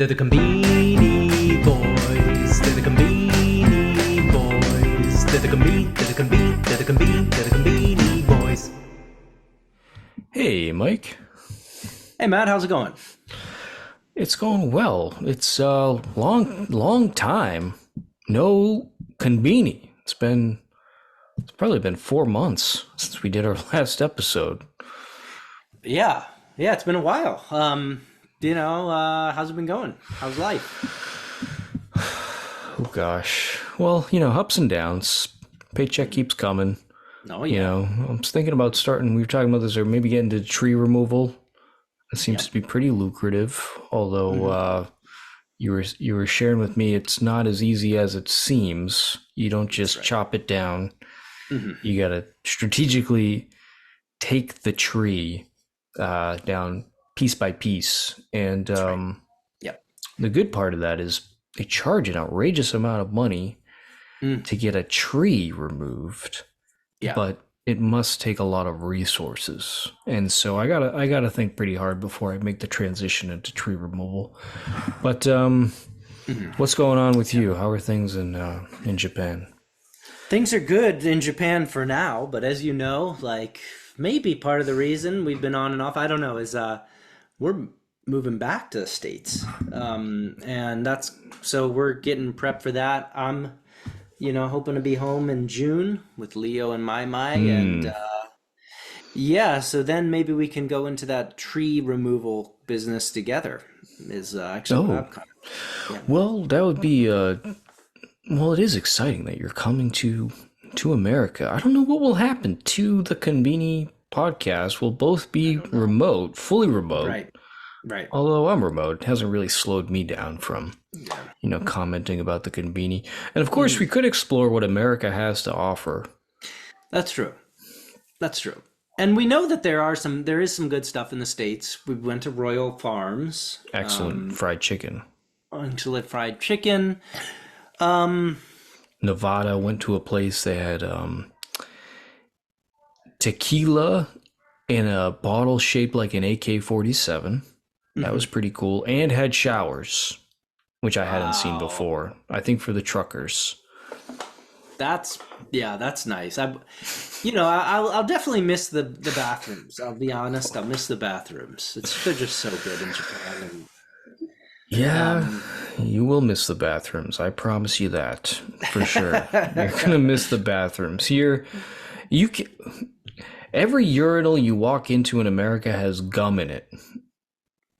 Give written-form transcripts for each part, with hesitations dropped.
They're the Conbini boys. They're the Conbini boys. They're the Conbini boys. Hey, Mike. Hey, Matt, how's it going? It's going well. It's a long time. No Conbini. It's probably been 4 months since we did our last episode. Yeah, it's been a while. How's it been going? How's life? Oh gosh. Well, ups and downs. Paycheck keeps coming. Oh yeah. I was thinking about starting. We were talking about this, or maybe getting into tree removal. It seems to be pretty lucrative. Although you were sharing with me, it's not as easy as it seems. You don't just chop it down. You got to strategically take the tree down piece by piece. And the good part of that is they charge an outrageous amount of money to get a tree removed. Yeah. But it must take a lot of resources. And so I gotta think pretty hard before I make the transition into tree removal. But what's going on with you? How are things in Japan? Things are good in Japan for now, but as you know, maybe part of the reason we've been on and off, I don't know, is we're moving back to the States. And so we're getting prepped for that. I'm hoping to be home in June with Leo and Mai Mai. And so then maybe we can go into that tree removal business together is actually what I'm kind of, yeah. Well, that would be, it is exciting that you're coming to America. I don't know what will happen to the Conbini podcast. We'll both be remote, fully remote. Right. Although I'm remote, it hasn't really slowed me down from, commenting about the Conbini. And of course, we could explore what America has to offer. That's true. And we know that there is some good stuff in the States. We went to Royal Farms. Excellent fried chicken. Excellent fried chicken. Nevada, went to a place they had tequila in a bottle shaped like an AK-47. That was pretty cool. And had showers, which I hadn't seen before. I think for the truckers. That's nice. I'll definitely miss the bathrooms. I'll be honest. I'll miss the bathrooms. They're just so good in Japan. You will miss the bathrooms. I promise you that for sure. You're gonna miss the bathrooms here. Every urinal you walk into in America has gum in it.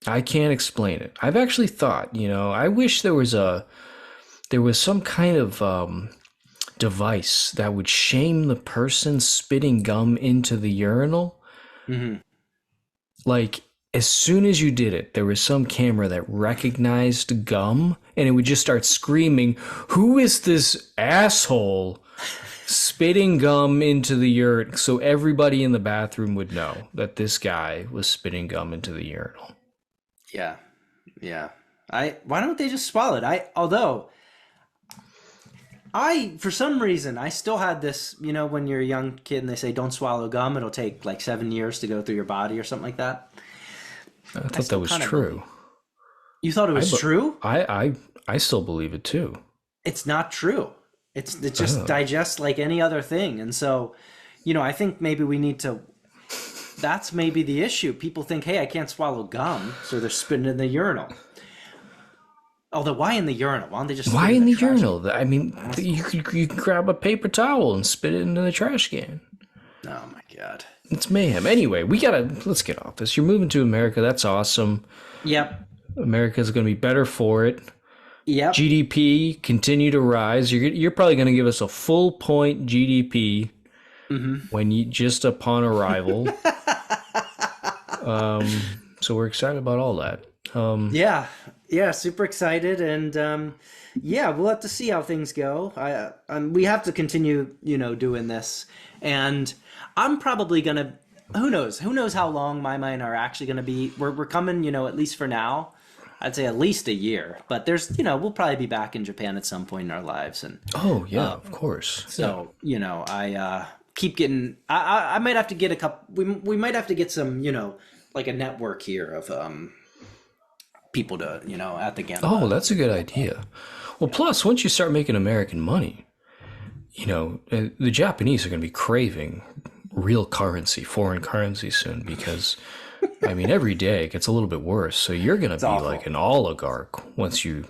I can't explain it. I've actually thought, I wish there was some kind of device that would shame the person spitting gum into the urinal. Like, as soon as you did it, there was some camera that recognized gum, and it would just start screaming, "Who is this asshole spitting gum into the urinal?" So everybody in the bathroom would know that this guy was spitting gum into the urinal. Yeah. Why don't they just swallow it? For some reason, I still had this, when you're a young kid and they say don't swallow gum, it'll take like 7 years to go through your body or something like that. I thought that was true. You thought it was true? I still believe it too. It's not true. It just digests like any other thing. And so, I think maybe we need to, that's maybe the issue. People think, hey, I can't swallow gum, so they're spitting in the urinal. Although, why in the urinal? Why don't they just Why in the urinal? I mean, you can grab a paper towel and spit it into the trash can. Oh my God. It's mayhem. Anyway, let's get off this. You're moving to America. That's awesome. Yep. America's going to be better for it. Yep. GDP continue to rise. You're probably going to give us a full point GDP just upon arrival. So we're excited about all that. Yeah, super excited, and we'll have to see how things go. We have to continue, doing this, and I'm probably gonna. Who knows how long my mind are actually gonna be. We're coming, at least for now. I'd say at least a year, but there's, we'll probably be back in Japan at some point in our lives, and of course. So I keep getting. I might have to get a couple. We might have to get some, like a network here of people to, at the Oh, Gemba. that's a good idea. Well, plus, once you start making American money, the Japanese are going to be craving real currency, foreign currency soon because, I mean, every day it gets a little bit worse. So you're going It's to be like awful. an oligarch once you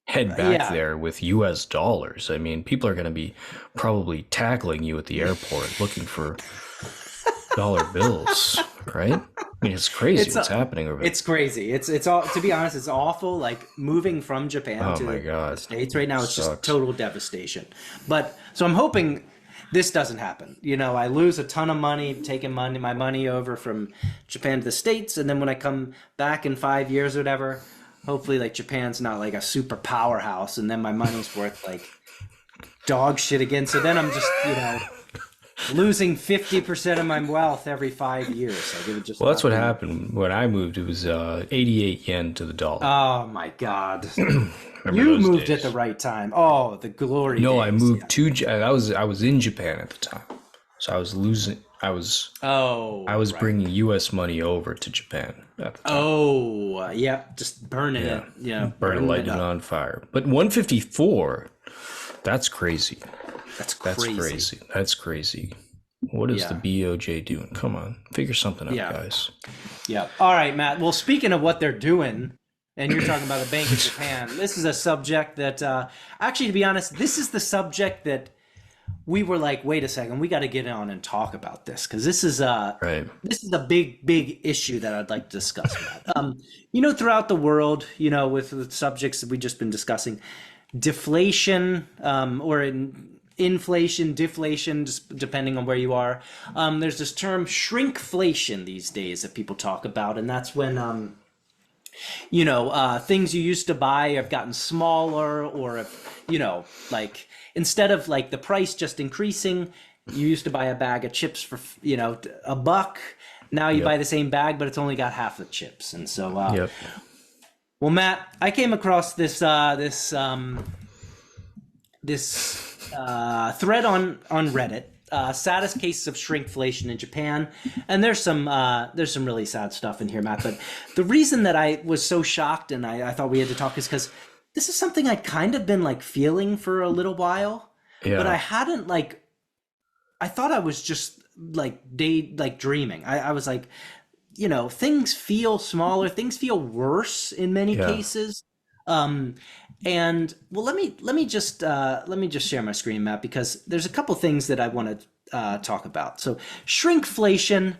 head back Yeah. there with US dollars. I mean, people are going to be probably tackling you at the airport looking for dollar bills, right? I mean, it's crazy It's what's happening over there. it's crazy. It's all, to be honest, it's awful. Like moving from Japan Oh to my the God. States right now, it's just Sucks. total devastation. But so I'm hoping this doesn't happen. I lose a ton of money taking my money over from Japan to the States, and then when I come back in 5 years or whatever, hopefully like Japan's not like a super powerhouse, and then my money's worth like dog shit again. So then I'm just losing 50% of my wealth every 5 years. Like it would just Well, that's not what be. happened when I moved. It was 88 yen to the dollar. Oh my God! Remember You those moved days? at the right time. Oh, the glory No, days. I moved to. I was in Japan at the time, so I was losing. Oh, I was right. bringing U.S. money over to Japan at the time. Oh, yeah, just burning it. Yeah, burning Lighting it it up. on fire. But 154, that's crazy. That's That's crazy. crazy. That's crazy. What is Yeah. the BOJ doing? Come on, figure something out, Yeah. guys. Yeah. All right, Matt. Well, speaking of what they're doing, and you're talking about the Bank of Japan, this is a subject that, actually, to be honest, this is the subject that we were like, wait a second, we got to get on and talk about this because Right. this is a big issue that I'd like to discuss. Matt. Throughout the world, with the subjects that we've just been discussing, deflation, inflation, deflation, just depending on where you are. There's this term shrinkflation these days that people talk about, and that's when things you used to buy have gotten smaller, or if, like instead of like the price just increasing, you used to buy a bag of chips for, $1. Now you Yep. buy the same bag, but it's only got half the chips. And so, Yep. well, Matt, I came across this thread on Reddit. Saddest cases of shrinkflation in Japan, and there's some really sad stuff in here, Matt. But the reason that I was so shocked and I thought we had to talk is because this is something I'd kind of been like feeling for a little while, Yeah. but I hadn't like. I thought I was just like dreaming. I was like, things feel smaller, things feel worse in many Yeah. cases. And well, let me just share my screen, Matt, because there's a couple things that I want to talk about. So shrinkflation.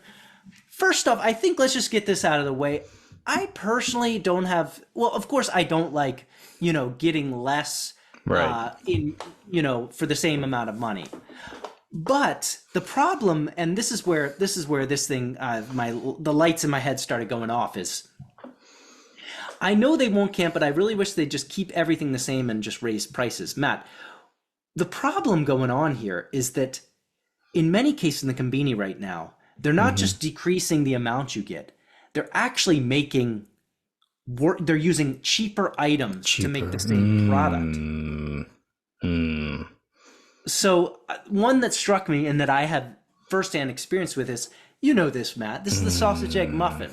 First off, I think let's just get this out of the way. I personally don't have. Well, of course, I don't like getting less Right. for the same amount of money. But the problem, and this is where this thing, the lights in my head started going off, is I know they won't camp, but I really wish they'd just keep everything the same and just raise prices. Matt, the problem going on here is that in many cases in the Conbini right now, they're not just decreasing the amount you get. They're actually making they're using cheaper items to make the same product. So one that struck me and that I had firsthand experience with is, this, Matt. This is the sausage egg muffin.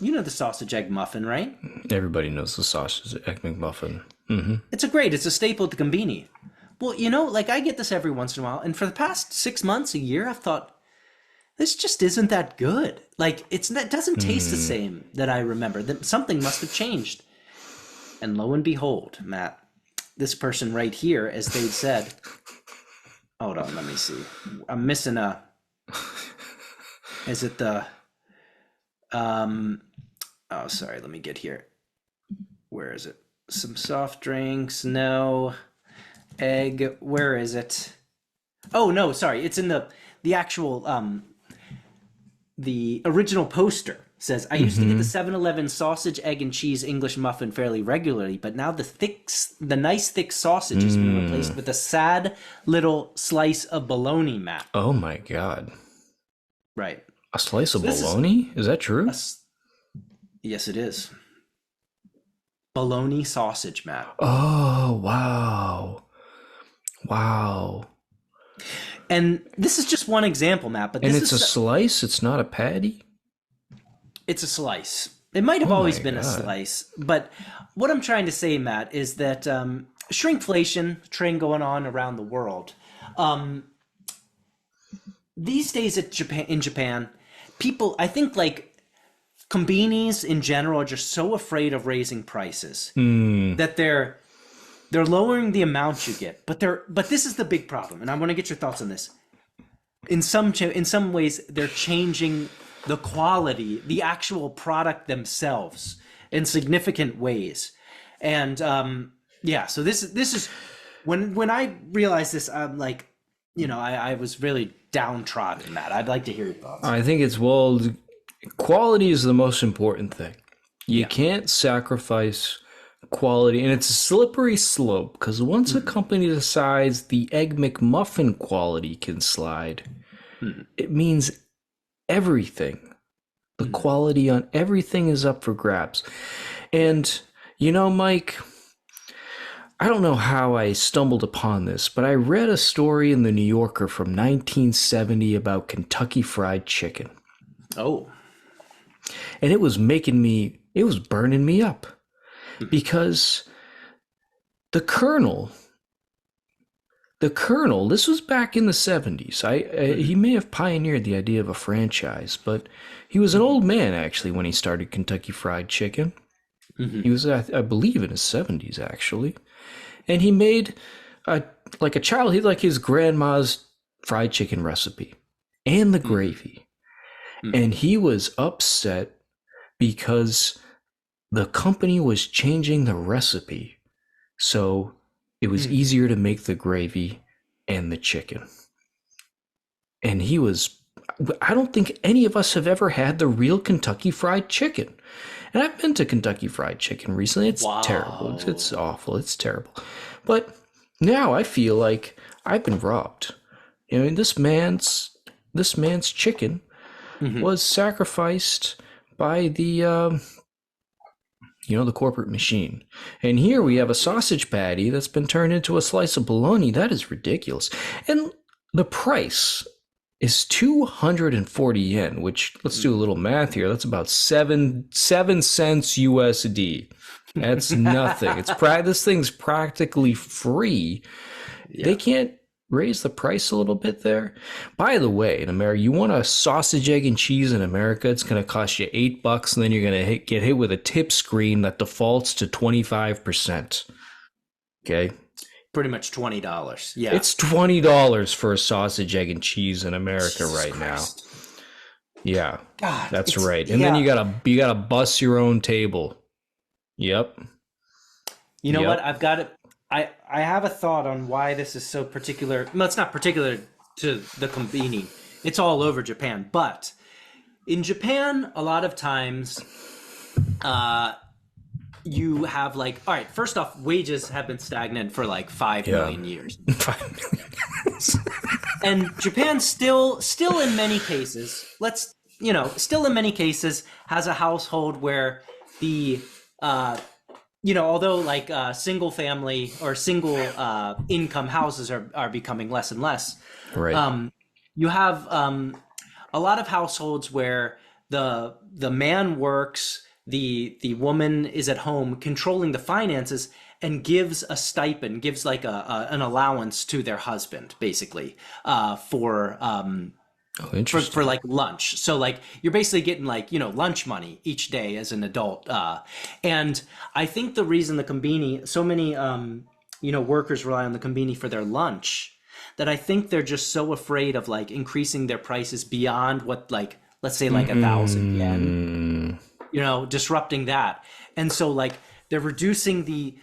You know the sausage egg muffin, right? Everybody knows the sausage egg McMuffin. It's a staple at the Conbini. Well, like I get this every once in a while, and for the past 6 months, a year, I've thought this just isn't that good. Like it doesn't taste the same that I remember. That something must have changed. And lo and behold, Matt, this person right here, as they said, hold on, let me see. I'm missing a. Is it the? Oh, sorry. Let me get here. Where is it? Some soft drinks. No. Egg. Where is it? Oh no, sorry. It's in the actual the original poster. Says, I used to get the 7-Eleven sausage, egg, and cheese English muffin fairly regularly, but now the nice thick sausage has been replaced with a sad little slice of bologna, Matt. Oh my God. Right. A slice of This is- bologna? Is that true? Yes, it is. Bologna sausage, Matt. Oh, wow. Wow. And this is just one example, Matt, but And this it's is a slice? It's not a patty? it's a slice. It might have Oh always my been a God. slice, but what I'm trying to say, Matt, is that shrinkflation trend going on around the world. Um, these days in Japan, people, I think like Conbinis in general are just so afraid of raising prices Hmm. that they're lowering the amount you get. But this is the big problem, and I want to get your thoughts on this. In some ways they're changing the quality, the actual product themselves in significant ways. And yeah, so this is when I realized this, I'm like, I was really downtrodden, Matt. I'd like to hear your thoughts. I think it's, well, quality is the most important thing. You Yeah. can't sacrifice quality, and it's a slippery slope because once a company decides the Egg McMuffin quality can slide, it means everything. The quality on everything is up for grabs. And, Mike, I don't know how I stumbled upon this, but I read a story in the New Yorker from 1970 about Kentucky Fried Chicken. Oh. And it was burning me up because the Colonel, this was back in the 70s. He may have pioneered the idea of a franchise, but he was an old man actually when he started Kentucky Fried Chicken. He was, I believe, in his 70s actually, and he made like a child. He like his grandma's fried chicken recipe and the gravy, and he was upset because the company was changing the recipe, so it was easier to make the gravy and the chicken. And I don't think any of us have ever had the real Kentucky Fried Chicken. And I've been to Kentucky Fried Chicken recently. It's terrible. Wow. It's awful. It's terrible. But now I feel like I've been robbed. This man's chicken was sacrificed by the the corporate machine. And here we have a sausage patty that's been turned into a slice of bologna. That is ridiculous. And the price is 240 yen, which, let's do a little math here. That's about 7 cents USD. That's nothing. This thing's practically free. Yeah. They can't raise the price a little bit there. By the way, in America, you want a sausage, egg, and cheese in America, it's going to cost you $8, and then you're going to get hit with a tip screen that defaults to 25%. Okay? Pretty much $20. Yeah. It's $20 for a sausage, egg, and cheese in America Jesus right Christ. now. Yeah, God, that's right. And then you gotta bus your own table. Yep. You know Yep. what? I've got it. I have a thought on why this is so particular. No, it's not particular to the Conbini. It's all over Japan. But in Japan, a lot of times, you have like, all right, first off, wages have been stagnant for like 5 million years. 5 million. And Japan still in many cases, still in many cases has a household where the although like single family or single income houses are becoming less and less, Right. you have a lot of households where the man works, the woman is at home controlling the finances and gives a stipend, gives like an allowance to their husband, basically, for Interesting. for like lunch. So like you're basically getting like, lunch money each day as an adult. And I think the reason the Conbini, so many, workers rely on the Conbini for their lunch, that I think they're just so afraid of like increasing their prices beyond what, like, let's say like 1,000 yen, disrupting that. And so like they're reducing the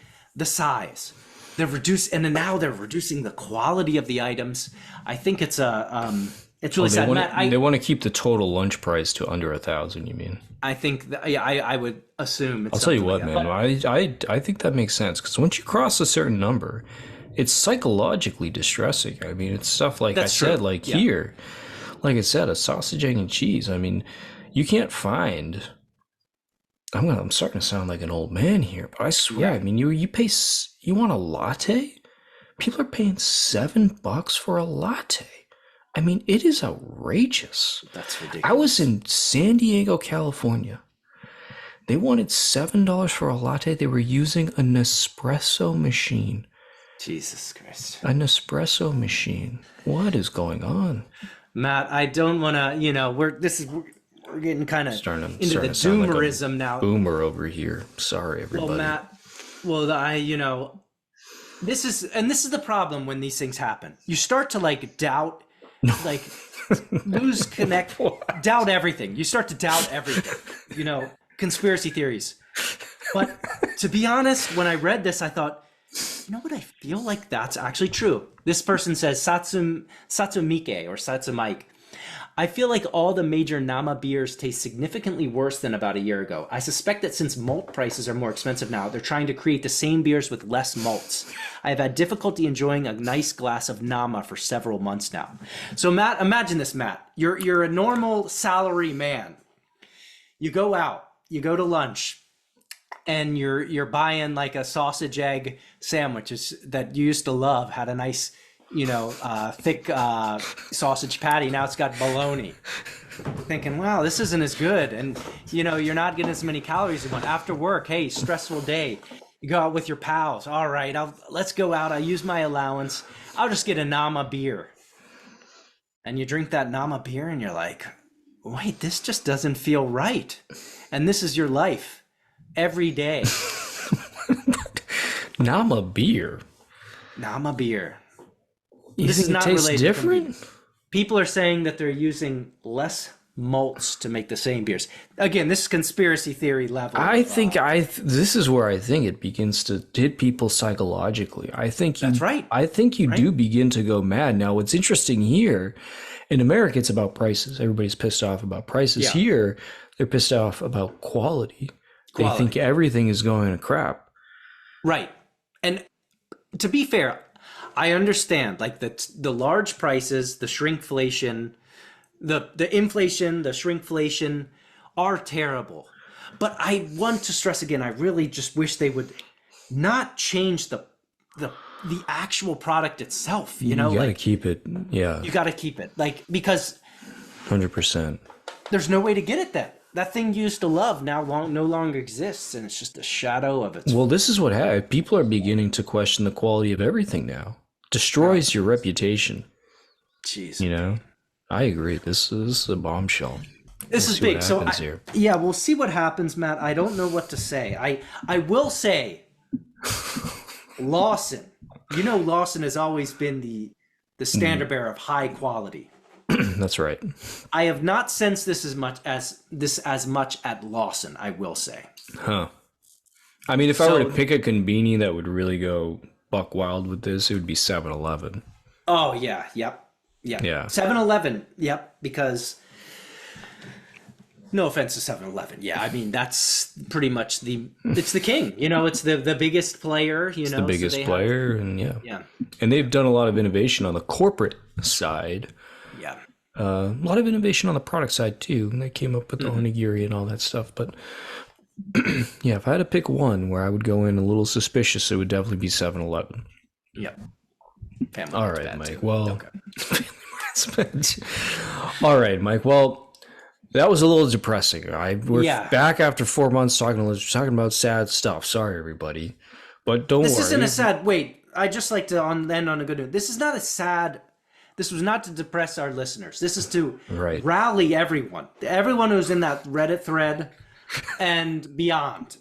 size. And then now they're reducing the quality of the items. I think it's it's really sad. Matt, they want to keep the total lunch price to under 1,000. You mean? I think that, yeah, I would assume. It's I'll tell you what, like man. I think that makes sense because once you cross a certain number, it's psychologically distressing. I mean, it's stuff like That's I said, true. like Yeah. here, like I said, a sausage, egg, and cheese. I mean, you can't find. I'm starting to sound like an old man here, but I swear, I mean, you want a latte? People are paying $7 for a latte. I mean, it is outrageous. That's ridiculous. I was in San Diego, California, They wanted $7 for a latte. They were using a Nespresso machine. Jesus Christ. A Nespresso machine. What is going on? Matt, I don't want to, we're getting kind of into the starting to sound like a doomerism now. Boomer over here. Sorry, everybody. Well, Matt, this is the problem when these things happen. You start to like doubt, like lose connect, doubt everything. You start to doubt everything, conspiracy theories. But to be honest, when I read this, I thought, you know what? I feel like that's actually true. This person says Satsumike or Satsumike. I feel like all the major Nama beers taste significantly worse than about a year ago. I suspect that since malt prices are more expensive now, they're trying to create the same beers with less malts. I have had difficulty enjoying a nice glass of Nama for several months now. So Matt, imagine this, Matt. You're a normal salary man. You go out, you go to lunch, and you're buying like a sausage egg sandwich that you used to love, had a nice thick sausage patty. Now it's got bologna. Thinking, wow, this isn't as good. And, you're not getting as many calories as you want. After work, hey, stressful day. You go out with your pals. All right, let's go out. I'll use my allowance. I'll just get a Nama beer. And you drink that Nama beer and you're like, wait, this just doesn't feel right. And this is your life every day. Nama beer. Nama beer. You this think is it not tastes related different? To people are saying that they're using less malts to make the same beers. Again, this is conspiracy theory level. This is where I think it begins to hit people psychologically. That's right. I think you do begin to go mad. Now, what's interesting here, in America, it's about prices. Everybody's pissed off about prices. Yeah. Here, they're pissed off about quality. They think everything is going to crap. Right. And to be fair, I understand like the large prices, the shrinkflation, the inflation, the shrinkflation are terrible. But I want to stress again, I really just wish they would not change the actual product itself, You got to keep it. Yeah. You got to keep it. Like, because 100%. there's no way to get it then. That thing you used to love now no longer exists, and it's just a shadow of its. Well, this is what happened. People are beginning to question the quality of everything now. Destroys your reputation. Jeez. I agree. This is a bombshell. This is big. So we'll see what happens, Matt. I don't know what to say. I will say, Lawson. Lawson has always been the standard bearer of high quality. That's right. I have not sensed this as much at Lawson, I will say. Huh. I mean, if I were to pick a Conbini that would really go buck wild with this, it would be 7-Eleven. Oh, yeah. Yep. Yeah. 7-Eleven. Yep. Because no offense to 7-Eleven. Yeah. I mean, that's pretty much it's the king, it's the biggest player, It's the biggest player. And yeah. And they've done a lot of innovation on the corporate side. Yeah. A lot of innovation on the product side too. And they came up with the onigiri and all that stuff. But yeah, if I had to pick one where I would go in a little suspicious, it would definitely be 7-Eleven. Yep. All right, Mike. Well, all right, Mike. Well, that was a little depressing. We're back after 4 months talking about sad stuff. Sorry, everybody. But don't worry. This isn't a sad. Wait, I just like to end on a good note. This is not a sad. This was not to depress our listeners. This is to rally everyone who's in that Reddit thread and beyond.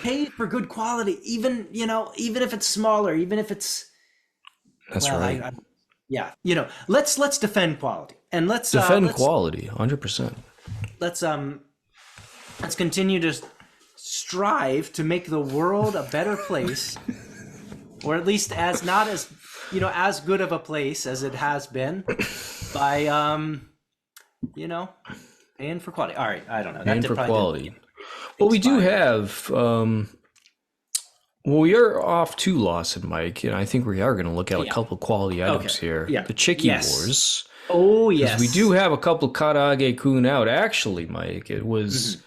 Pay for good quality, even if it's smaller, even if it's. That's right. Let's defend quality and let's defend quality, 100%. Let's continue to strive to make the world a better place, or at least as good of a place as it has been, by paying for quality. All right, I don't know. Paying for quality. Well, we do have. We are off to Lawson, Mike, and I think we are going to look at a couple quality items here. Yeah. The Chicky Wars. Oh, yes. We do have a couple Karaage-kun out. Actually, Mike, it was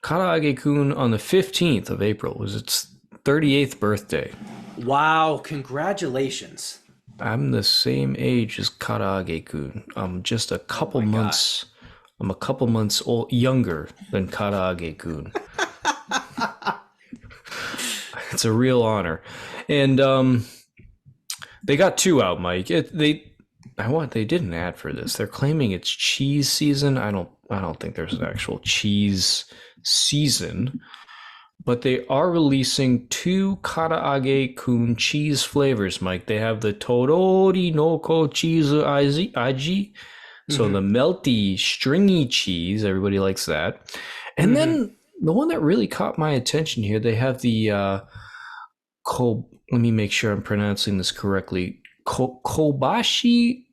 Karaage-kun on the 15th of April. It was its 38th birthday. Wow, congratulations. I'm the same age as Karaage-kun. I'm just a couple months I'm a couple months younger than Karaage-kun. It's a real honor. And they got 2 out, Mike. They did an ad for this. They're claiming it's cheese season. I don't think there's an actual cheese season, but they are releasing 2 Karaage-kun cheese flavors, Mike. They have the Torori no ko cheese aji, so the melty, stringy cheese. Everybody likes that. And then the one that really caught my attention here, they have the let me make sure I'm pronouncing this correctly. Kobashi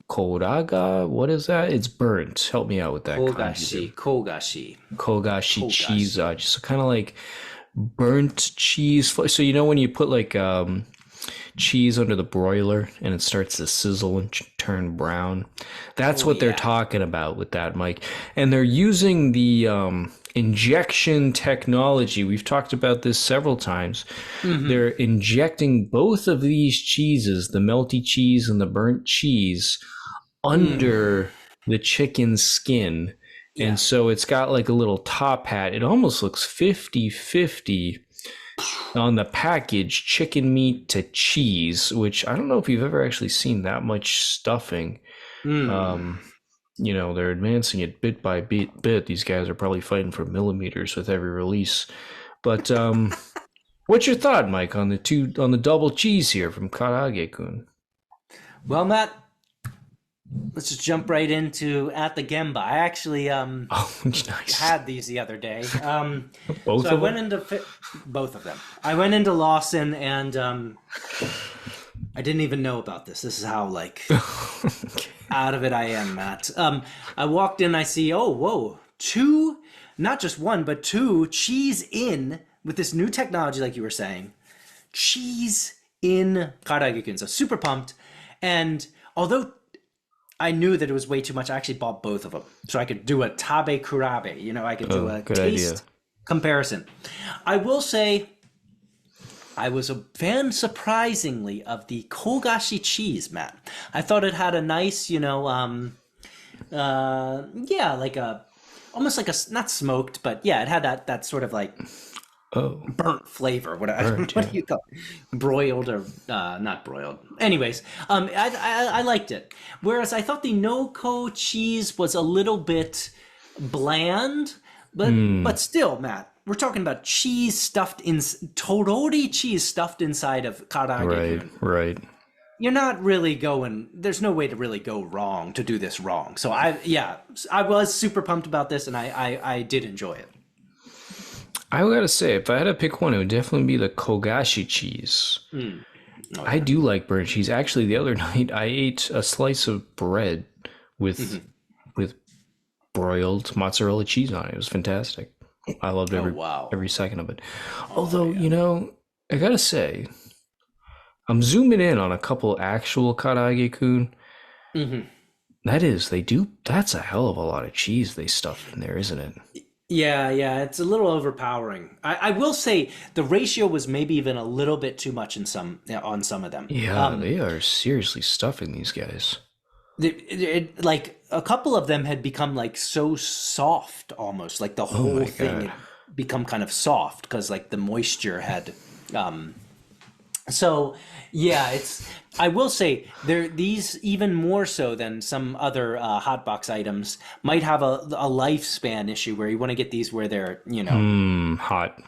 koraga. What is that? It's burnt. Help me out with that. Kogashi cheese. So kind of like burnt cheese. So you know when you put like cheese under the broiler and it starts to sizzle and turn brown. That's what they're talking about with that, Mike. And they're using the injection technology. We've talked about this several times. They're injecting both of these cheeses, the melty cheese and the burnt cheese, under the chicken skin. And so it's got like a little top hat. It almost looks 50-50 on the package, chicken meat to cheese, which I don't know if you've ever actually seen that much stuffing. You know, they're advancing it bit by bit. These guys are probably fighting for millimeters with every release. But what's your thought, Mike, on the double cheese here from Karaage-kun? Well, Matt, let's just jump right into at the Gemba. I actually Nice. had these the other day. Both so I went into both of them. I went into Lawson and I didn't even know about this. This is how out of it I am, Matt. I walked in, I see, 2, not just 1, but 2 cheese in with this new technology, like you were saying. Cheese in Karaage-kun. So super pumped. And although I knew that it was way too much, I actually bought both of them. So I could do a tabe kurabe. You know, I could do a taste comparison. I will say I was a fan, surprisingly, of the Kogashi cheese, Matt. I thought it had a nice, almost like a, not smoked, but yeah, it had that sort of like burnt flavor. What do you call it? Broiled or not broiled? Anyways, I liked it. Whereas I thought the no-ko cheese was a little bit bland, but still, Matt. We're talking about cheese stuffed in Torori cheese stuffed inside of Karaage. Right. You're not really going. There's no way to really go wrong to do this wrong. So I was super pumped about this, and I did enjoy it. I gotta say, if I had to pick one, it would definitely be the Kogashi cheese. I do like burnt cheese. Actually, the other night I ate a slice of bread with broiled mozzarella cheese on it. It was fantastic. I loved every second of it. Although, I gotta say, I'm zooming in on a couple actual Karaage-kun. That's a hell of a lot of cheese they stuff in there, isn't it? Yeah, it's a little overpowering. I will say the ratio was maybe even a little bit too much on some of them. Yeah, they are seriously stuffing these guys. Like a couple of them had become like so soft almost, like the whole thing had become kind of soft because like the moisture had so yeah, I will say these even more so than some other hotbox items might have a lifespan issue where you want to get these where they're hot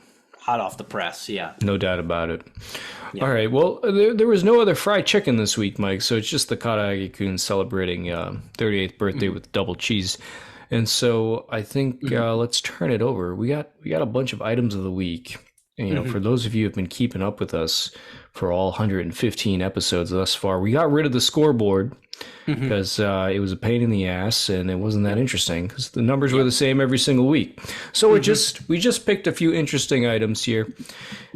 off the press. Yeah, no doubt about it. Yeah. All right, well, there was no other fried chicken this week, Mike, so it's just the Karaage-kun celebrating 38th birthday with double cheese. And so I think let's turn it over. We got a bunch of items of the week. And, for those of you who have been keeping up with us for all 115 episodes thus far, we got rid of the scoreboard because it was a pain in the ass and it wasn't that interesting because the numbers were the same every single week. So we just picked a few interesting items here.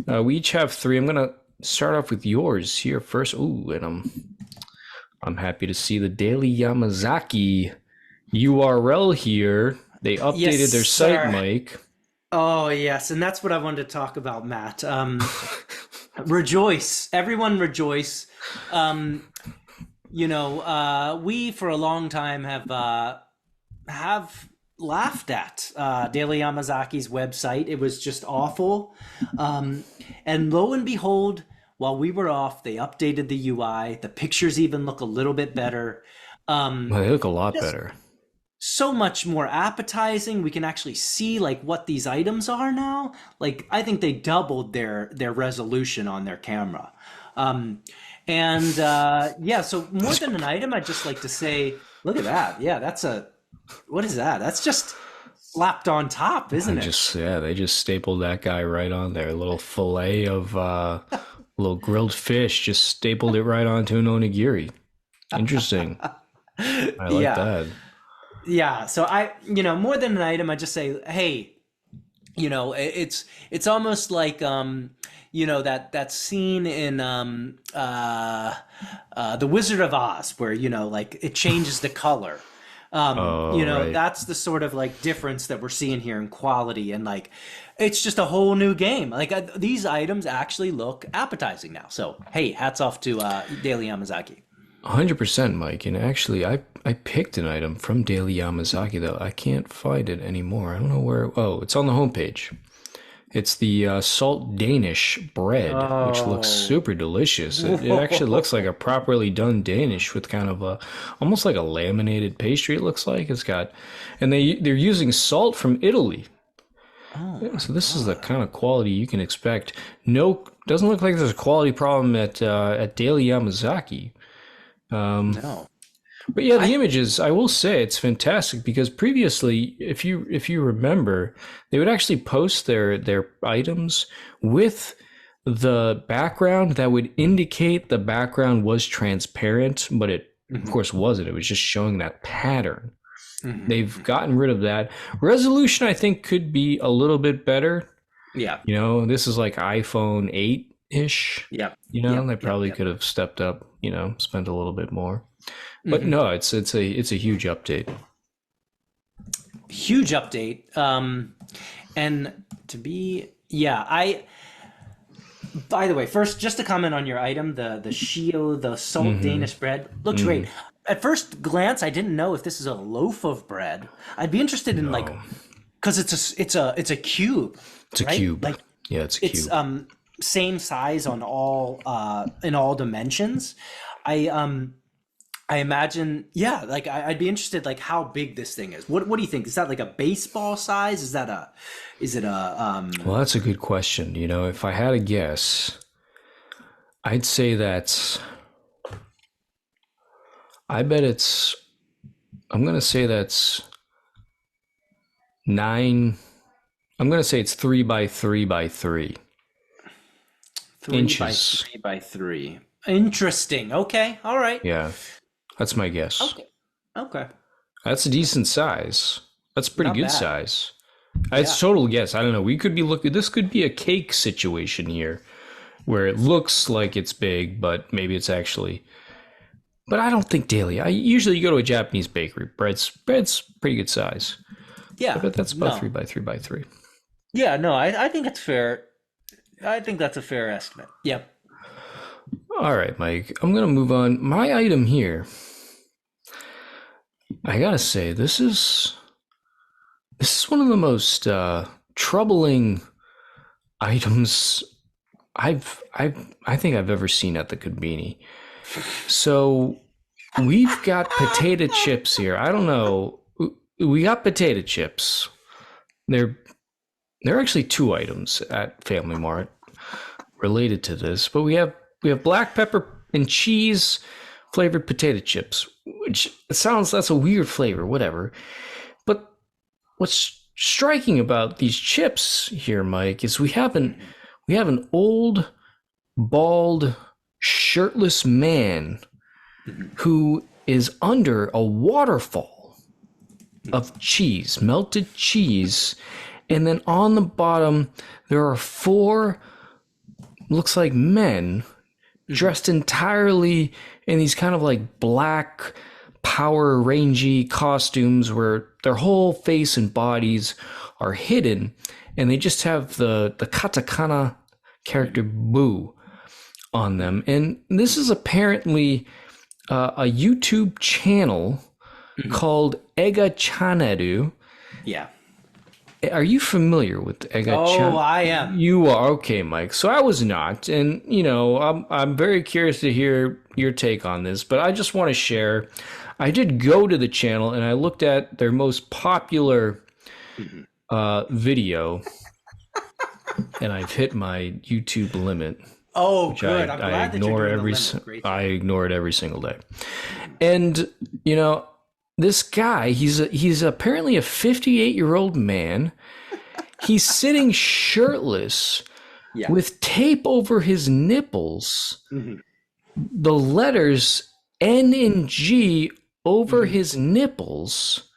We each have 3. I'm gonna start off with yours here first. Ooh, and I'm happy to see the Daily Yamazaki URL here. They updated their site, Mike. Oh, yes. And that's what I wanted to talk about, Matt. Rejoice. Everyone rejoice. we for a long time have laughed at Daily Yamazaki's website. It was just awful. And lo and behold, while we were off, they updated the UI. The pictures even look a little bit better. Well, they look a lot Just better. so much more appetizing. We can actually see like what these items are now. Like I think they doubled their resolution on their camera. Um, and yeah, so more than an item, I'd just like to say, look at that. Yeah, what is that? That's just slapped on top, isn't And it? just yeah, they just stapled that guy right on there. A little fillet of little grilled fish, just stapled it right onto an onigiri. Interesting. I like Yeah. that. Yeah. So more than an item, I just say, hey, it's almost like that scene in The Wizard of Oz where like it changes the color. Oh, right. That's the sort of like difference that we're seeing here in quality, and like it's just a whole new game. Like these items actually look appetizing now. So hey, hats off to Daily Yamazaki. 100%, Mike. And actually, I picked an item from Daily Yamazaki though. I can't find it anymore. I don't know where. Oh, it's on the homepage. It's the salt Danish bread, which looks Oh. super delicious. It actually looks like a properly done Danish with kind of almost like a laminated pastry. It looks like it's got, and they're using salt from Italy. Oh Yeah, my so this is the God. kind of quality you can expect. No, doesn't look like there's a quality problem at Daily Yamazaki. No. But yeah, the I images, I will say it's fantastic because previously, if you remember, they would actually post their items with the background that would indicate the background was transparent, but it of Mhm, course wasn't. It was just showing that pattern. mhm, They've mhm. gotten rid of that. Resolution, I think, could be a little bit better. Yeah. This is like iPhone 8-ish. Yep. They Yep. Yep. probably Yep. could have stepped up, spent a little bit more. But Hmm. no, it's a huge update. Huge update. And to be, yeah, by the way, first, just to comment on your item, the Shio, the salt Mm-hmm. Danish bread, looks great. Mm. At first glance, I didn't know if this is a loaf of bread. I'd be interested in like, No, because it's a cube, it's a right? cube. Like Yeah, it's a it's cube. same size on all in all dimensions. I um I imagine, yeah, like I'd be interested, like how big this thing is. What do you think? Is that like a baseball size? Is it a Well, that's a good question. If I had a guess, I'd say I bet it's, I'm going to say that's nine, I'm going to say it's 3 by 3 by 3 three by inches. 3 by 3? Interesting. Okay. All right. Yeah, that's my guess. Okay. Okay. That's a decent size. That's a pretty Not good bad. size. It's Yeah. total guess. I don't know. We could be looking, this could be a cake situation here where it looks like it's big, but maybe it's actually. But I don't think daily. I usually you go to a Japanese bakery. Bread's pretty good size. I Yeah. bet that's about three No. by 3 by 3. Yeah. No. I think it's fair. I think that's a fair estimate. Yep. All right, Mike. I'm gonna move on. My item here. I gotta say, this is one of the most troubling items I think I've ever seen at the Conbini. So we've got potato chips here. I don't know. We got potato chips. They're There are actually two items at Family Mart related to this, but we have black pepper and cheese flavored potato chips, which sounds that's a weird flavor, whatever. But what's striking about these chips here, Mike, is we have an old, bald, shirtless man who is under a waterfall of cheese, melted cheese, and then on the bottom there are four looks like men dressed entirely in these kind of like black power rangy costumes where their whole face and bodies are hidden and they just have the katakana character boo on them. And this is apparently a YouTube channel called Ega Chanaru. Yeah. Are you familiar with Ega Oh, I am. You are. Okay, Mike. So I was not. And, I'm very curious to hear your take on this, but I just want to share. I did go to the channel and I looked at their most popular video, and I've hit my YouTube limit. Oh, Which good. I'm glad that you're doing the limit. Great job. I ignore it every single day. And this guy, he's apparently a 58-year-old man. He's sitting shirtless with tape over his nipples. The letters N and G over his nipples.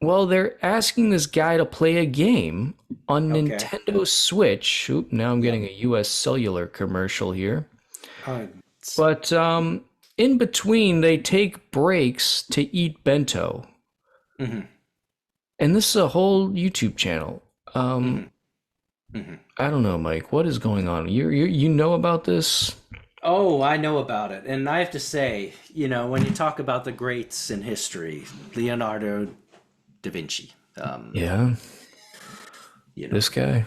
Well, they're asking this guy to play a game on Nintendo Switch. Oop, now I'm getting a US Cellular commercial here. But in between, they take breaks to eat bento. And this is a whole YouTube channel. I don't know, Mike. What is going on? You know about this? Oh, I know about it. And I have to say, when you talk about the greats in history, Leonardo da Vinci. This guy.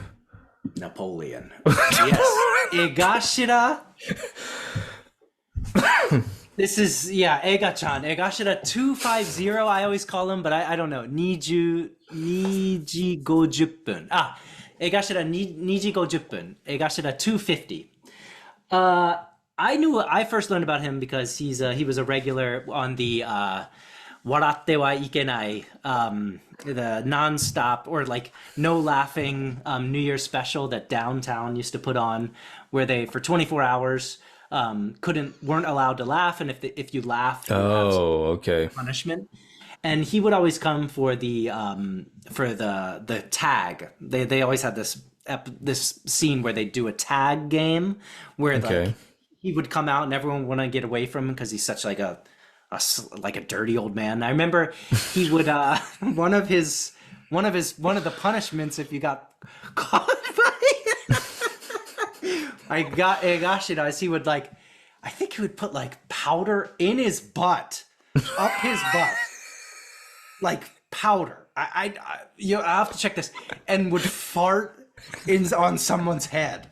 Napoleon. Yes. Egashira. This is, Ega-chan. Egashira 250, I always call him, but I don't know. Niji go juppun. Egashira Niji go juppun. Egashira 250. I first learned about him because he was a regular on the Waratte wa ikenai, the non-stop or like no laughing New Year's special that Downtown used to put on, where they for 24 hours weren't allowed to laugh, and if you laughed, punishment. And he would always come for the tag. They always had this scene where they do a tag game where like he would come out and everyone would want to get away from him because he's such like a dirty old man. I remember he would one of the punishments if you got caught by Egashira is he would I think he would put like powder in his butt, up his butt, like powder. I have to check this, and would fart on someone's head.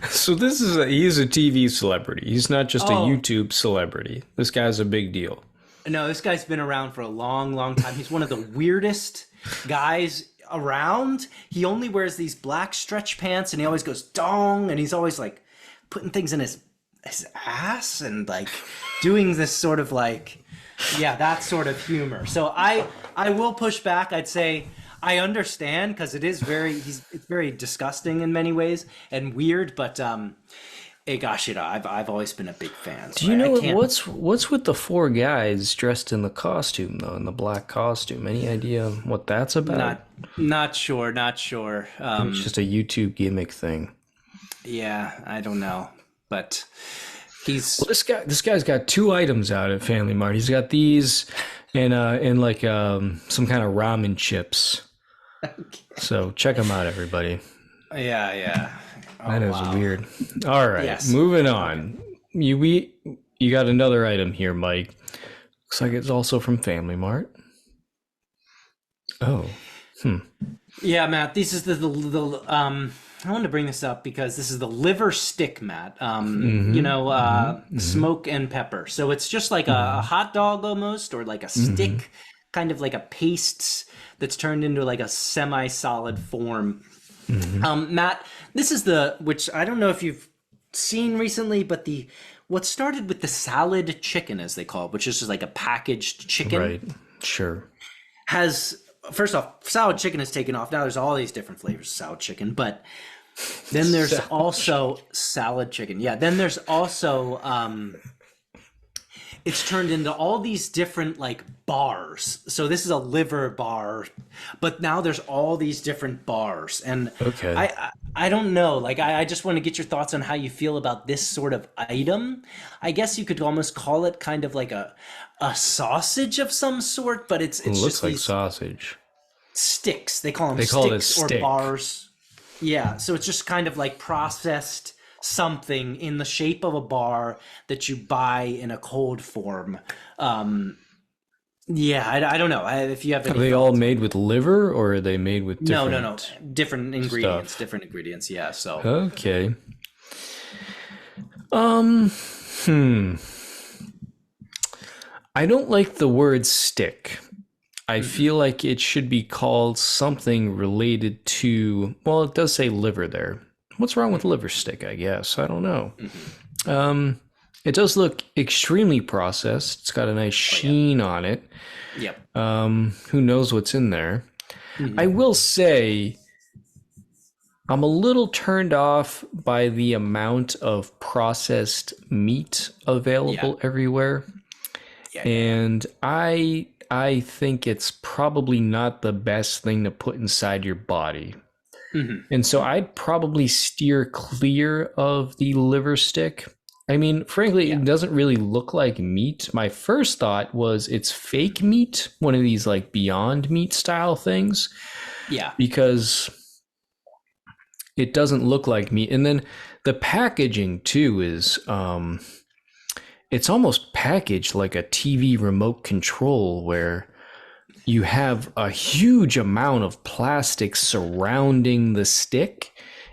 So he's a TV celebrity. He's not just a YouTube celebrity. This guy's a big deal. No, this guy's been around for a long, long time. He's one of the weirdest guys around. He only wears these black stretch pants, and he always goes dong, and he's always like putting things in his ass and like doing this sort of that sort of humor. So I will push back. I'd say I understand because it's very disgusting in many ways and weird, but Egashira, I've always been a big fan. So do you know what's with the four guys dressed in the costume though, in the black costume? Any idea what that's about? Not sure. It's just a YouTube gimmick thing. Yeah, I don't know, but this guy's got two items out at Family Mart. He's got these and some kind of ramen chips. Okay. So check them out, everybody. Yeah. That is weird. All right, yes. Moving on. Okay. You got another item here, Mike. Looks like it's also from Family Mart. Oh. Yeah, Matt. This is the I wanted to bring this up because this is the liver stick, Matt. Smoke and pepper. So it's just like a hot dog almost, or like a stick, kind of like a paste that's turned into like a semi-solid form. Matt, this is which I don't know if you've seen recently, but what started with the salad chicken, as they call it, which is just like a packaged chicken. Right. Sure. First off, salad chicken has taken off. Now there's all these different flavors of salad chicken, but then there's also salad chicken. Yeah, then there's also it's turned into all these different like bars. So this is a liver bar, but now there's all these different bars. And I don't know. Like I just want to get your thoughts on how you feel about this sort of item. I guess you could almost call it kind of like a sausage of some sort, but it looks just like sausage. Sticks. They call them sticks or bars. Yeah, so it's just kind of like processed something in the shape of a bar that you buy in a cold form. Um, yeah, I don't know if you have Are any they all thoughts on made that. with liver, or are they made with No, no, no. different Different ingredients, stuff? different ingredients. Yeah, so Okay. Um, hmm. I don't like the word stick. I mhm. feel like it should be called something related to, well, it does say liver there. What's wrong with Mhm. liver stick, I guess? I don't know. Mhm. Um, it does look extremely processed. It's got a nice Oh yeah. sheen on it. Yep. Who knows what's in there? I Mhm. will say I'm a little turned off by the amount of processed meat Yeah. available everywhere. Yeah, yeah, yeah. And I think it's probably not the best thing to put inside your body. Mhm. And so Mhm. I'd probably steer clear of the liver stick. I mean, frankly, Yeah. it doesn't really look like meat. My first thought was it's fake meat, one of these like Beyond Meat style things, Yeah. because it doesn't look like meat. And then the packaging too is it's almost packaged like a TV remote control where you have a huge amount of plastic surrounding the stick,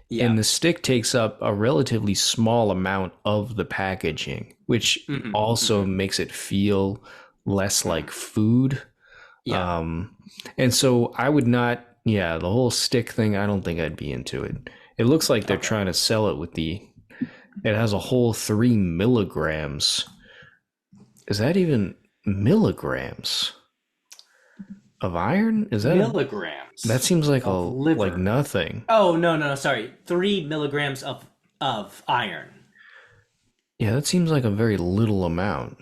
Yeah. and the stick takes up a relatively small amount of the packaging, which Mhm. also Mhm. makes it feel less like Mhm. food. Yeah. Um, and so I would not, yeah, the whole stick thing, I don't think I'd be into it. It looks like they're Okay. trying to sell it with it has a whole 3 milligrams. Is that even milligrams of iron? That Milligrams seems like of like liver. nothing. Oh, no, no, no, sorry. 3 milligrams of iron. Yeah, that seems like a very little amount.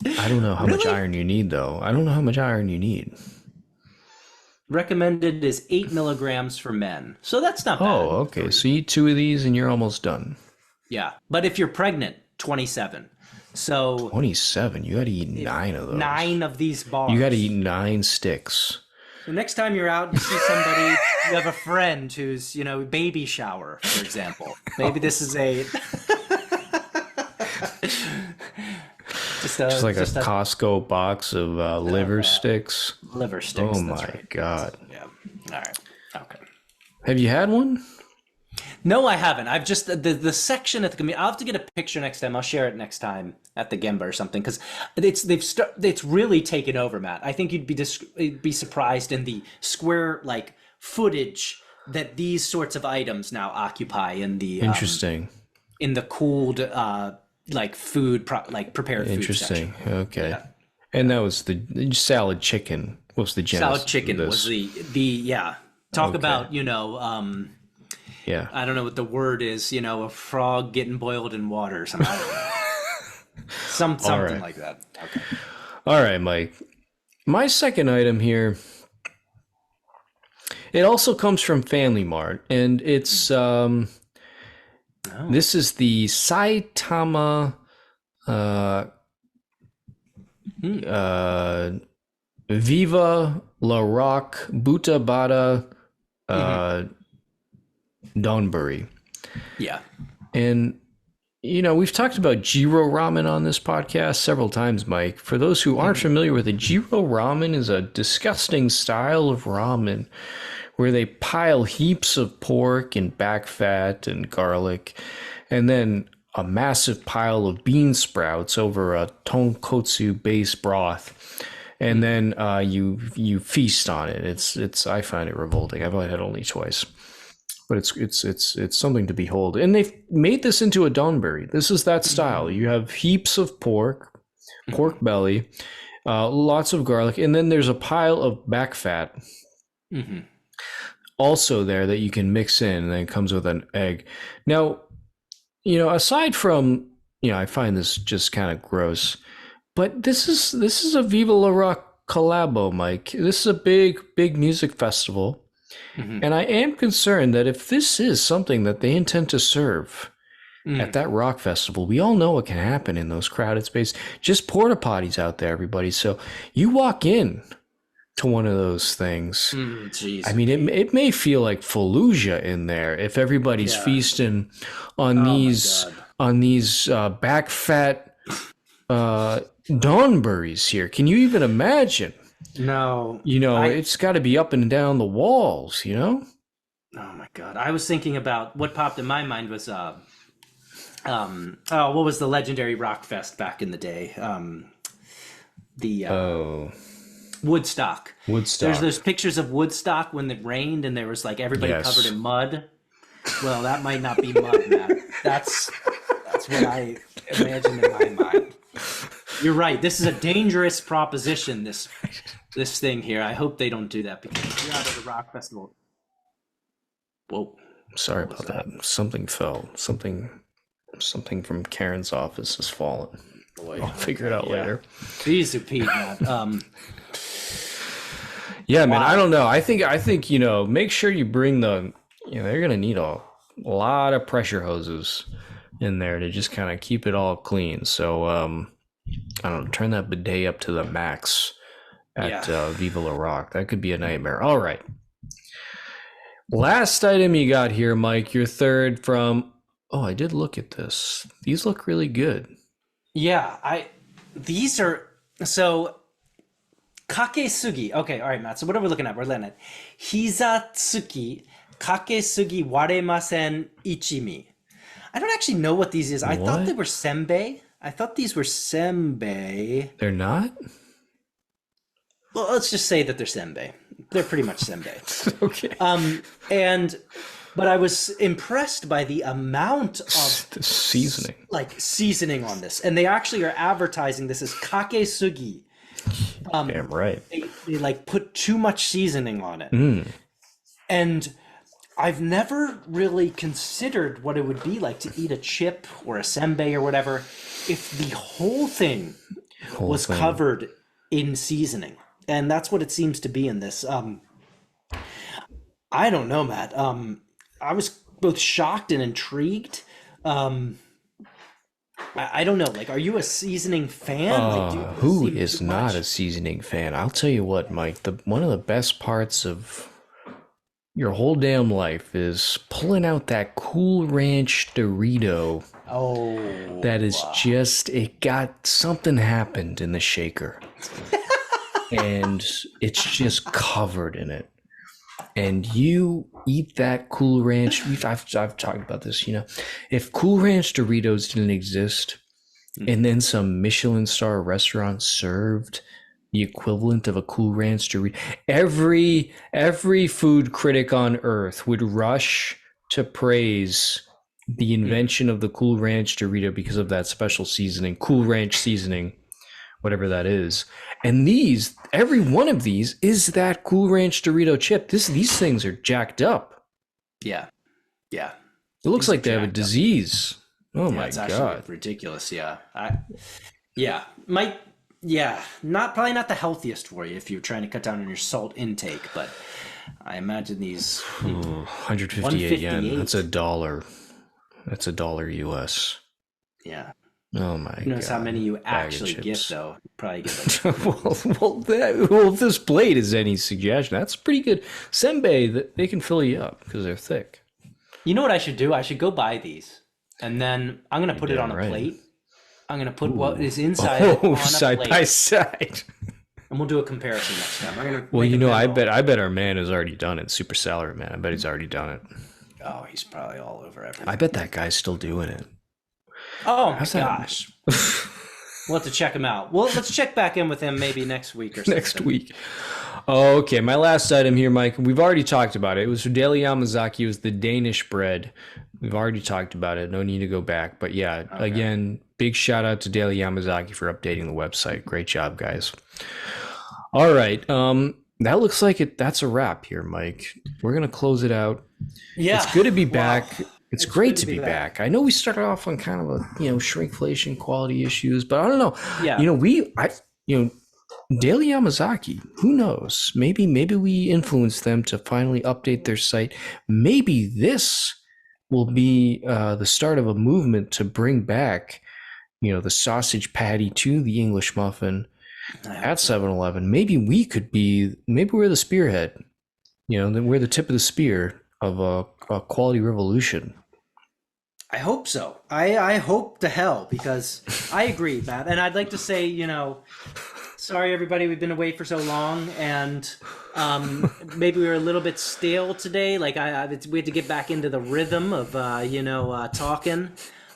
I don't know how much Really? iron you need though. I don't know how much iron you need. Recommended is 8 milligrams for men. So that's not Oh, bad. okay. Three. So you eat 2 of these and you're almost done. Yeah. But if you're pregnant, 27. So 27. You got to eat if 9 of those. 9 of these You got to eat bars. 9 sticks. So next time you're out, you see somebody, you have a friend who's, baby shower, for example. Maybe this is a Just like a just a Costco box of liver sticks. liver Oh sticks. That's my right. God. Yeah. All right. Okay. Have you had one? No, I haven't. I've just the section at the community. I'll have to get a picture next time. I'll share it next time at the Gemba or something because it's really taken over, Matt. I think you'd be surprised in the square like footage that these sorts of items now occupy Interesting. in the cooled like like prepared food section. Interesting. Okay. Yeah, And yeah. that was the salad chicken. What was the Salad genesis of chicken was this? the yeah. Talk Okay. about Yeah. I don't know what the word is, a frog getting boiled in water or something. I don't know. All Something right. like that. Okay. All right, Mike. My second item here, it also comes from Family Mart, and it's Oh. this is the Saitama uh, Hmm. uh, Viva La Rock Buta Bata Hmm. uh, Donburi. Yeah. And we've talked about Jiro ramen on this podcast several times, Mike. For those who aren't Hmm. familiar with it, Jiro ramen is a disgusting style of ramen where they pile heaps of pork and back fat and garlic, and then a massive pile of bean sprouts over a tonkotsu base broth. And Hmm. then you feast on it. It's I find it revolting. I've only had it only twice, but it's something to behold. And they've made this into a donburi. This is that style. You have heaps of pork Hmm. belly, lots of garlic, and then there's a pile of back fat Hmm. also there that you can mix in, and then it comes with an egg. Now, aside from I find this just kind of gross, but this is a Viva La Rock collabo, Mike. This is a big music festival. Hmm. And I am concerned that if this is something that they intend to serve at Hmm. that rock festival, we all know what can happen in those crowded spaces. Just porta potties out there, everybody. So you walk in to one of those things. Jeez. I mean, it may feel like Fallujah in there if everybody's Yeah. feasting on Oh my these God. back fat Donburys here. Can you even imagine? No, It's got to be up and down the walls. oh my God. I was thinking about what popped in my mind was what was the legendary rock fest back in the day? The Woodstock. Woodstock. There's pictures of Woodstock when it rained and there was like everybody covered in mud. Well, that might not be mud, man. That's what I imagine in my mind. You're right. This is a dangerous proposition. This thing here. I hope they don't do that because you're out at the rock festival. Whoa. Sorry about that. Something fell. Something from Karen's office has fallen. Boy. I'll figure it out later. Jeez, Pete, man. Yeah, man. I don't know. I think make sure you bring they're gonna need a lot of pressure hoses in there to just kind of keep it all clean. So I don't know, turn that bidet up to the max at Viva La Rock. That could be a nightmare. All right. Last item you got here, Mike, your third from I did look at this. These look really good. Yeah, these are so Kakesugi. Okay, all right, Matt. So what are we looking at? We're looking at Hizatsuki Kakesugi Waremasen Ichimi. I don't actually know what these is. I thought they were senbei. I thought these were senbei. They're not? Well, let's just say that they're senbei. They're pretty much senbei. Okay. But I was impressed by the amount of the seasoning. Like seasoning on this. And they actually are advertising this as kakesugi. Damn right. They like put too much seasoning on it. And I've never really considered what it would be like to eat a chip or a senbei or whatever if the whole thing was covered in seasoning. And that's what it seems to be in this. I don't know, Matt. I was both shocked and intrigued. I don't know. Like, are you a seasoning fan? Who is not a seasoning fan? I'll tell you what, Mike. One of the best parts of your whole damn life is pulling out that Cool Ranch Dorito. Oh, that is just something happened in the shaker, and it's just covered in it. And you eat that Cool Ranch. I've talked about this. If Cool Ranch Doritos didn't exist, and then some Michelin star restaurant served the equivalent of a Cool Ranch Dorito, every food critic on earth would rush to praise the invention of the Cool Ranch Dorito because of that special seasoning, Cool Ranch seasoning, whatever that is. And every one of these is that Cool Ranch Dorito chip. These things are jacked up. Yeah. It looks like they have a disease. Oh my it's God. Actually ridiculous. Yeah. Probably not the healthiest for you if you're trying to cut down on your salt intake, but I imagine these 158 yen. That's $1. That's $1 US. Yeah. Oh my God. Notice how many you actually get, though. You probably get like if this blade is any suggestion, that's pretty good. Senbei, that they can fill you up because they're thick. You know what I should do? I should go buy these, and then I'm gonna put it on a plate. I'm gonna put what is inside on a side plate. By side, and we'll do a comparison next time. I bet our man has already done it. Super Salary Man. I bet he's already done it. Oh, he's probably all over everything. I bet that guy's still doing it. Oh my gosh. We'll have to check him out. Well, let's check back in with him maybe next week or something. Next week. Okay, my last item here, Mike. We've already talked about it. It was for Daily Yamazaki. It was the Danish bread. We've already talked about it. No need to go back. But yeah, Again, big shout out to Daily Yamazaki for updating the website. Great job, guys. All right. That looks like that's a wrap here, Mike. We're going to close it out. Yeah. It's good to be back. It's great to be back. I know we started off on kind of a, shrinkflation quality issues, but I don't know. Yeah. Daily Yamazaki, who knows? Maybe we influence them to finally update their site. Maybe this will be the start of a movement to bring back, the sausage patty to the English muffin. at 7-Eleven. Maybe we're the spearhead. We're the tip of the spear of a quality revolution. I hope so. I hope to hell, because I agree, Matt. And I'd like to say, sorry everybody, we've been away for so long, and maybe we were a little bit stale today. Like we had to get back into the rhythm of talking.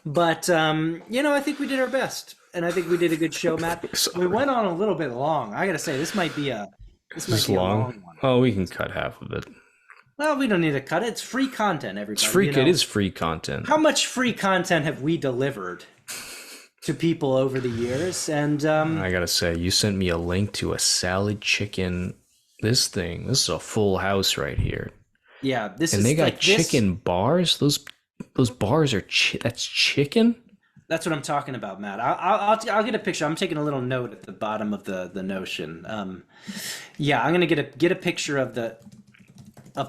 But I think we did our best, and I think we did a good show, Matt. We went on a little bit long. I gotta say, this might be a long one. Oh, we can cut half of it. Well, we don't need to cut it. It's free content, everybody. It's free. It is free content. How much free content have we delivered to people over the years? And I gotta say, you sent me a link to a salad chicken. This is a full house right here. Yeah, and they got chicken bars. Those bars are that's chicken. That's what I'm talking about, Matt. I'll get a picture. I'm taking a little note at the bottom of the Notion. I'm gonna get a picture of the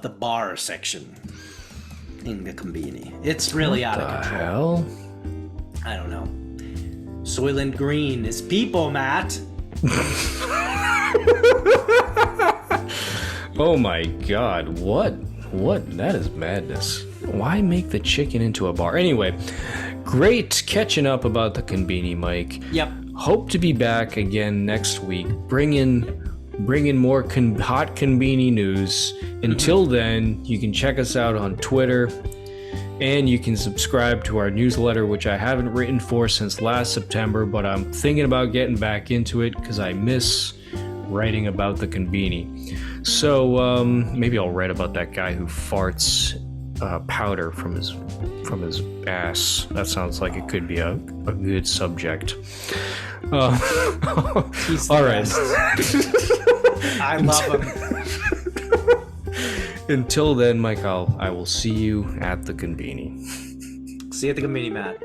bar section in the Conbini. It's really out of control. Hell? I don't know. Soylent Green is people, Matt. Oh my God! What? That is madness. Why make the chicken into a bar? Anyway, great catching up about the Conbini, Mike. Yep. Hope to be back again next week, bringing more hot Conbini news. Until then, you can check us out on Twitter, and you can subscribe to our newsletter, which I haven't written for since last September, but I'm thinking about getting back into it because I miss writing about the Conbini. So maybe I'll write about that guy who farts powder from his ass. That sounds like it could be a good subject. All right. I love him. Until then, Mike, I will see you at the Conbini. See you at the Conbini, Matt.